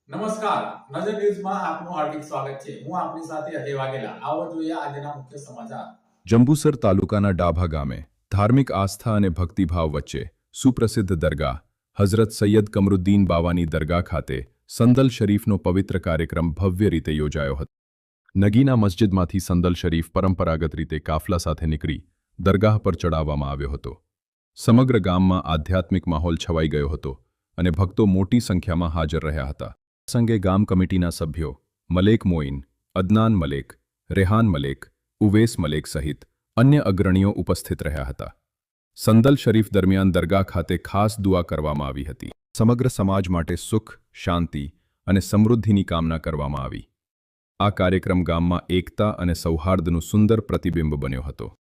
નમસ્કાર, નજર ન્યૂઝમાં આપનું હાર્દિક સ્વાગત છે. હું આપની સાથે અજય વાઘેલા. આવો જોઈએ આજના મુખ્ય સમાચાર. જંબુસર તાલુકાના ડાભા ગામે ધાર્મિક આસ્થા અને ભક્તિભાવ વચ્ચે સુપ્રસિદ્ધ દરગાહ હઝરત સૈયદ કમરુદ્દીન બાવાની દરગાહ ખાતે સંદલ શરીફનો પવિત્ર કાર્યક્રમ ભવ્ય રીતે યોજાયો હતો. નગીના મસ્જિદમાંથી સંદલ શરીફ પરંપરાગત રીતે કાફલા સાથે નીકળી દરગાહ પર ચડાવવામાં આવ્યો હતો. સમગ્ર ગામમાં આધ્યાત્મિક માહોલ છવાઈ ગયો હતો અને ભક્તો મોટી સંખ્યામાં હાજર રહ્યા હતા. પ્રસંગે ગામ કમિટીના સભ્યો મલેક મોઇન, અદનાન મલેક, રેહાન મલેક, ઉવેસ મલેક સહિત અન્ય અગ્રણીઓ ઉપસ્થિત રહ્યા હતા. સંદલ શરીફ દરમિયાન દરગાહ ખાતે ખાસ દુઆ કરવામાં આવી હતી. સમગ્ર સમાજ માટે સુખ, શાંતિ અને સમૃદ્ધિની કામના કરવામાં આવી. આ કાર્યક્રમ ગામમાં એકતા અને સૌહાર્દનું સુંદર પ્રતિબિંબ બન્યો હતો.